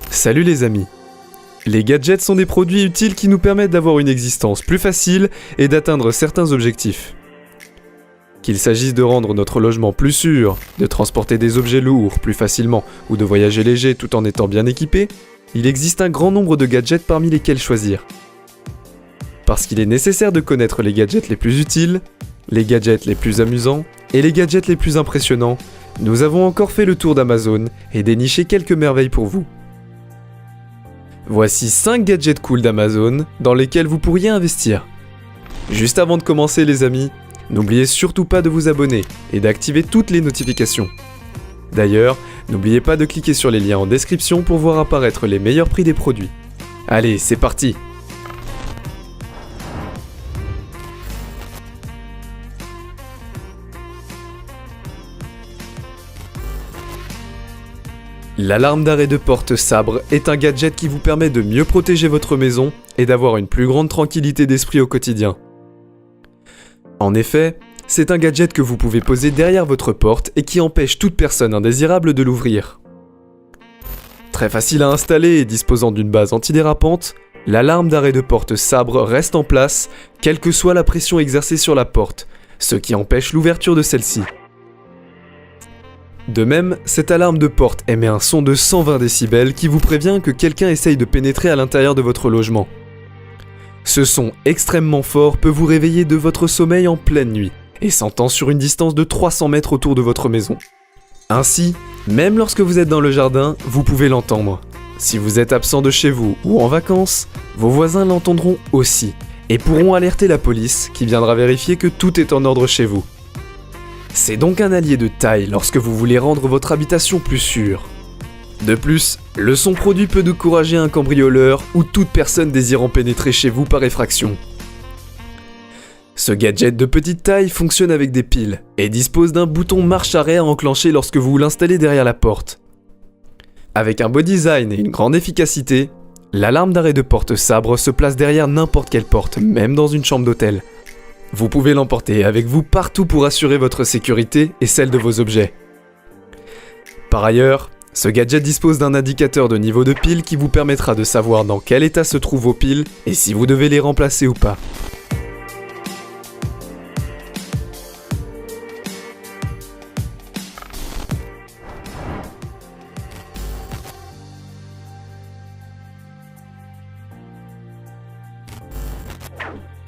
Salut les amis. Les gadgets sont des produits utiles qui nous permettent d'avoir une existence plus facile et d'atteindre certains objectifs. Qu'il s'agisse de rendre notre logement plus sûr, de transporter des objets lourds plus facilement ou de voyager léger tout en étant bien équipé, il existe un grand nombre de gadgets parmi lesquels choisir. Parce qu'il est nécessaire de connaître les gadgets les plus utiles, les gadgets les plus amusants et les gadgets les plus impressionnants, nous avons encore fait le tour d'Amazon et déniché quelques merveilles pour vous. Voici 5 gadgets cool d'Amazon dans lesquels vous pourriez investir. Juste avant de commencer les amis, n'oubliez surtout pas de vous abonner et d'activer toutes les notifications. D'ailleurs, n'oubliez pas de cliquer sur les liens en description pour voir apparaître les meilleurs prix des produits. Allez, c'est parti! L'alarme d'arrêt de porte Sabre est un gadget qui vous permet de mieux protéger votre maison et d'avoir une plus grande tranquillité d'esprit au quotidien. En effet, c'est un gadget que vous pouvez poser derrière votre porte et qui empêche toute personne indésirable de l'ouvrir. Très facile à installer et disposant d'une base antidérapante, l'alarme d'arrêt de porte Sabre reste en place, quelle que soit la pression exercée sur la porte, ce qui empêche l'ouverture de celle-ci. De même, cette alarme de porte émet un son de 120 décibels qui vous prévient que quelqu'un essaye de pénétrer à l'intérieur de votre logement. Ce son extrêmement fort peut vous réveiller de votre sommeil en pleine nuit et s'entend sur une distance de 300 mètres autour de votre maison. Ainsi, même lorsque vous êtes dans le jardin, vous pouvez l'entendre. Si vous êtes absent de chez vous ou en vacances, vos voisins l'entendront aussi et pourront alerter la police qui viendra vérifier que tout est en ordre chez vous. C'est donc un allié de taille lorsque vous voulez rendre votre habitation plus sûre. De plus, le son produit peut décourager un cambrioleur ou toute personne désirant pénétrer chez vous par effraction. Ce gadget de petite taille fonctionne avec des piles et dispose d'un bouton marche-arrêt à enclencher lorsque vous l'installez derrière la porte. Avec un beau design et une grande efficacité, l'alarme d'arrêt de porte Sabre se place derrière n'importe quelle porte, même dans une chambre d'hôtel. Vous pouvez l'emporter avec vous partout pour assurer votre sécurité et celle de vos objets. Par ailleurs, ce gadget dispose d'un indicateur de niveau de pile qui vous permettra de savoir dans quel état se trouvent vos piles et si vous devez les remplacer ou pas.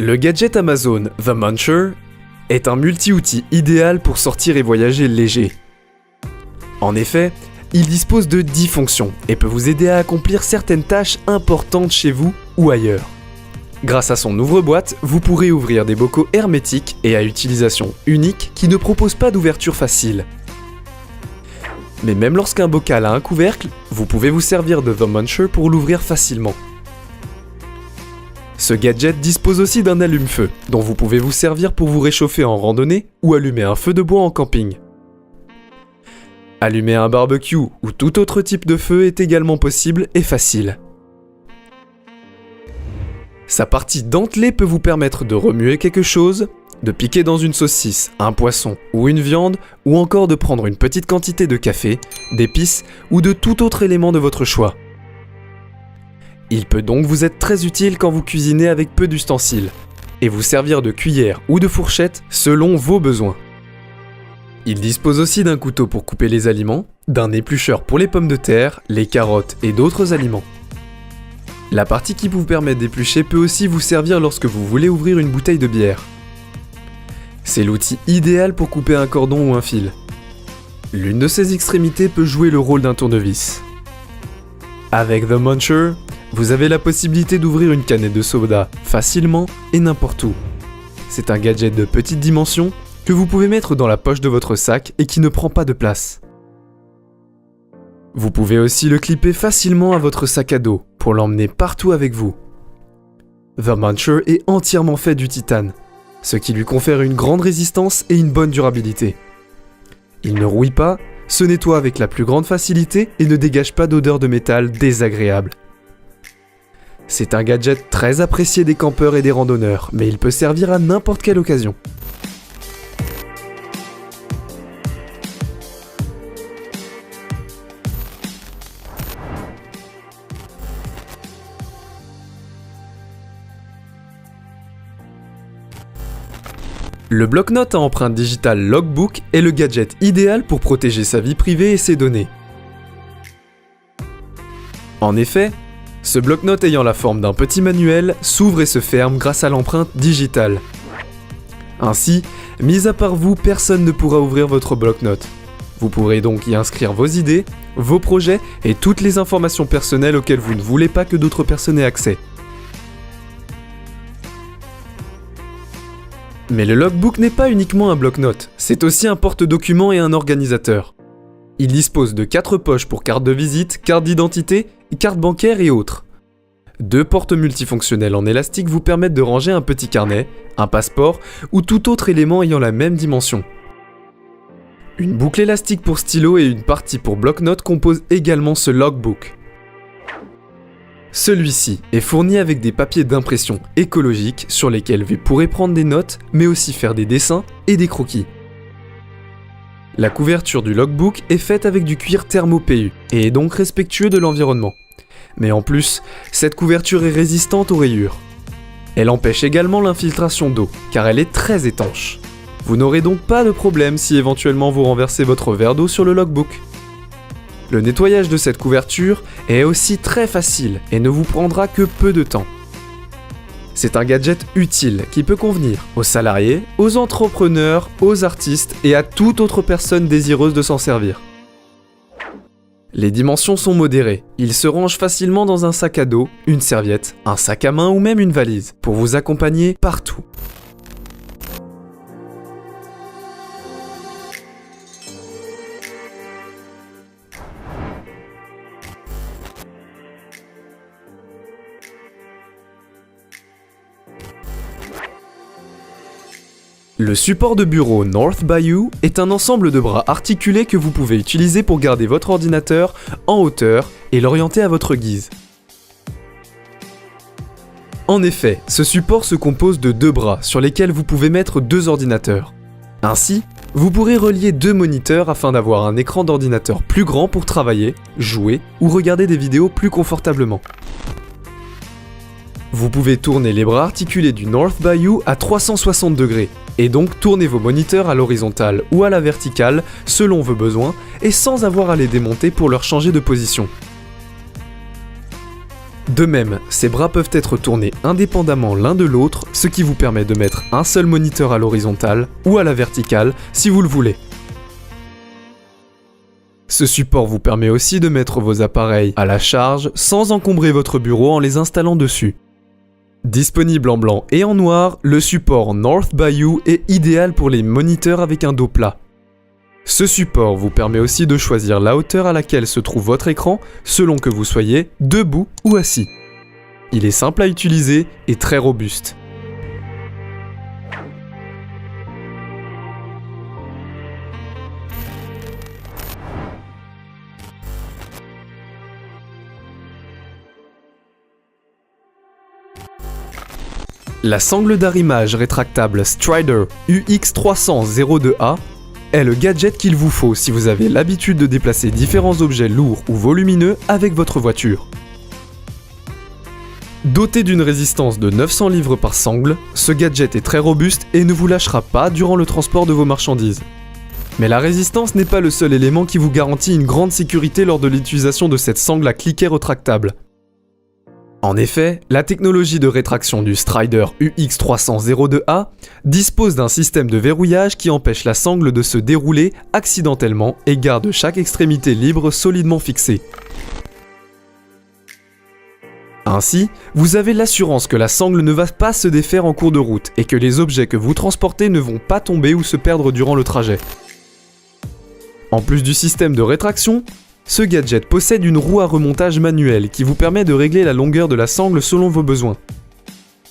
Le gadget Amazon The Muncher est un multi-outil idéal pour sortir et voyager léger. En effet, il dispose de 10 fonctions et peut vous aider à accomplir certaines tâches importantes chez vous ou ailleurs. Grâce à son ouvre-boîte, vous pourrez ouvrir des bocaux hermétiques et à utilisation unique qui ne proposent pas d'ouverture facile. Mais même lorsqu'un bocal a un couvercle, vous pouvez vous servir de The Muncher pour l'ouvrir facilement. Ce gadget dispose aussi d'un allume-feu, dont vous pouvez vous servir pour vous réchauffer en randonnée ou allumer un feu de bois en camping. Allumer un barbecue ou tout autre type de feu est également possible et facile. Sa partie dentelée peut vous permettre de remuer quelque chose, de piquer dans une saucisse, un poisson ou une viande, ou encore de prendre une petite quantité de café, d'épices ou de tout autre élément de votre choix. Il peut donc vous être très utile quand vous cuisinez avec peu d'ustensiles, et vous servir de cuillère ou de fourchette selon vos besoins. Il dispose aussi d'un couteau pour couper les aliments, d'un éplucheur pour les pommes de terre, les carottes et d'autres aliments. La partie qui vous permet d'éplucher peut aussi vous servir lorsque vous voulez ouvrir une bouteille de bière. C'est l'outil idéal pour couper un cordon ou un fil. L'une de ses extrémités peut jouer le rôle d'un tournevis. Avec The Muncher, vous avez la possibilité d'ouvrir une canette de soda facilement et n'importe où. C'est un gadget de petite dimension que vous pouvez mettre dans la poche de votre sac et qui ne prend pas de place. Vous pouvez aussi le clipper facilement à votre sac à dos pour l'emmener partout avec vous. The Muncher est entièrement fait du titane, ce qui lui confère une grande résistance et une bonne durabilité. Il ne rouille pas, se nettoie avec la plus grande facilité et ne dégage pas d'odeur de métal désagréable. C'est un gadget très apprécié des campeurs et des randonneurs, mais il peut servir à n'importe quelle occasion. Le bloc-notes à empreinte digitale Logbook est le gadget idéal pour protéger sa vie privée et ses données. En effet, ce bloc-notes ayant la forme d'un petit manuel s'ouvre et se ferme grâce à l'empreinte digitale. Ainsi, mis à part vous, personne ne pourra ouvrir votre bloc-notes. Vous pourrez donc y inscrire vos idées, vos projets et toutes les informations personnelles auxquelles vous ne voulez pas que d'autres personnes aient accès. Mais le Logbook n'est pas uniquement un bloc-notes, c'est aussi un porte-documents et un organisateur. Il dispose de 4 poches pour carte de visite, carte d'identité, carte bancaire et autres. 2 portes multifonctionnelles en élastique vous permettent de ranger un petit carnet, un passeport ou tout autre élément ayant la même dimension. Une boucle élastique pour stylo et une partie pour bloc-notes composent également ce Logbook. Celui-ci est fourni avec des papiers d'impression écologiques sur lesquels vous pourrez prendre des notes, mais aussi faire des dessins et des croquis. La couverture du Logbook est faite avec du cuir thermo-PU et est donc respectueux de l'environnement. Mais en plus, cette couverture est résistante aux rayures. Elle empêche également l'infiltration d'eau, car elle est très étanche. Vous n'aurez donc pas de problème si éventuellement vous renversez votre verre d'eau sur le Logbook. Le nettoyage de cette couverture est aussi très facile et ne vous prendra que peu de temps. C'est un gadget utile qui peut convenir aux salariés, aux entrepreneurs, aux artistes et à toute autre personne désireuse de s'en servir. Les dimensions sont modérées, il se range facilement dans un sac à dos, une serviette, un sac à main ou même une valise, pour vous accompagner partout. Le support de bureau North Bayou est un ensemble de bras articulés que vous pouvez utiliser pour garder votre ordinateur en hauteur et l'orienter à votre guise. En effet, ce support se compose de 2 bras sur lesquels vous pouvez mettre 2 ordinateurs. Ainsi, vous pourrez relier 2 moniteurs afin d'avoir un écran d'ordinateur plus grand pour travailler, jouer ou regarder des vidéos plus confortablement. Vous pouvez tourner les bras articulés du North Bayou à 360 degrés, et donc tourner vos moniteurs à l'horizontale ou à la verticale selon vos besoins et sans avoir à les démonter pour leur changer de position. De même, ces bras peuvent être tournés indépendamment l'un de l'autre, ce qui vous permet de mettre un seul moniteur à l'horizontale ou à la verticale si vous le voulez. Ce support vous permet aussi de mettre vos appareils à la charge sans encombrer votre bureau en les installant dessus. Disponible en blanc et en noir, le support North Bayou est idéal pour les moniteurs avec un dos plat. Ce support vous permet aussi de choisir la hauteur à laquelle se trouve votre écran selon que vous soyez debout ou assis. Il est simple à utiliser et très robuste. La sangle d'arrimage rétractable Strider UX300-02A est le gadget qu'il vous faut si vous avez l'habitude de déplacer différents objets lourds ou volumineux avec votre voiture. Doté d'une résistance de 900 livres par sangle, ce gadget est très robuste et ne vous lâchera pas durant le transport de vos marchandises. Mais la résistance n'est pas le seul élément qui vous garantit une grande sécurité lors de l'utilisation de cette sangle à cliquet rétractable. En effet, la technologie de rétraction du Strider UX300-02A dispose d'un système de verrouillage qui empêche la sangle de se dérouler accidentellement et garde chaque extrémité libre solidement fixée. Ainsi, vous avez l'assurance que la sangle ne va pas se défaire en cours de route et que les objets que vous transportez ne vont pas tomber ou se perdre durant le trajet. En plus du système de rétraction, ce gadget possède une roue à remontage manuel qui vous permet de régler la longueur de la sangle selon vos besoins.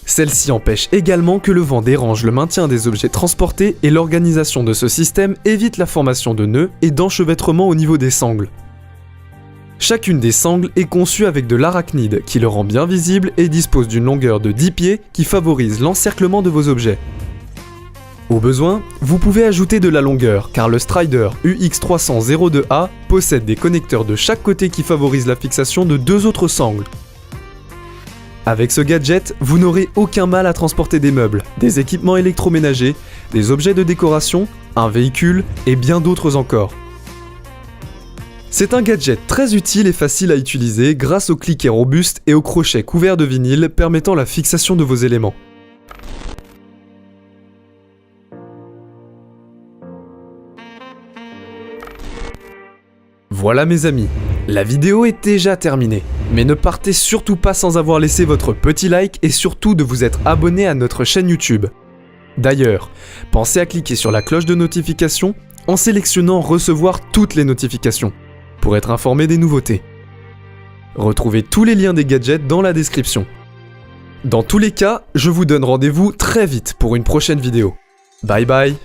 Celle-ci empêche également que le vent dérange le maintien des objets transportés et l'organisation de ce système évite la formation de nœuds et d'enchevêtrements au niveau des sangles. Chacune des sangles est conçue avec de l'arachnide qui le rend bien visible et dispose d'une longueur de 10 pieds qui favorise l'encerclement de vos objets. Au besoin, vous pouvez ajouter de la longueur car le Strider UX300-02A possède des connecteurs de chaque côté qui favorisent la fixation de 2 autres sangles. Avec ce gadget, vous n'aurez aucun mal à transporter des meubles, des équipements électroménagers, des objets de décoration, un véhicule et bien d'autres encore. C'est un gadget très utile et facile à utiliser grâce au cliquet robuste et au crochet couvert de vinyle permettant la fixation de vos éléments. Voilà mes amis, la vidéo est déjà terminée, mais ne partez surtout pas sans avoir laissé votre petit like et surtout de vous être abonné à notre chaîne YouTube. D'ailleurs, pensez à cliquer sur la cloche de notification en sélectionnant recevoir toutes les notifications pour être informé des nouveautés. Retrouvez tous les liens des gadgets dans la description. Dans tous les cas, je vous donne rendez-vous très vite pour une prochaine vidéo. Bye bye.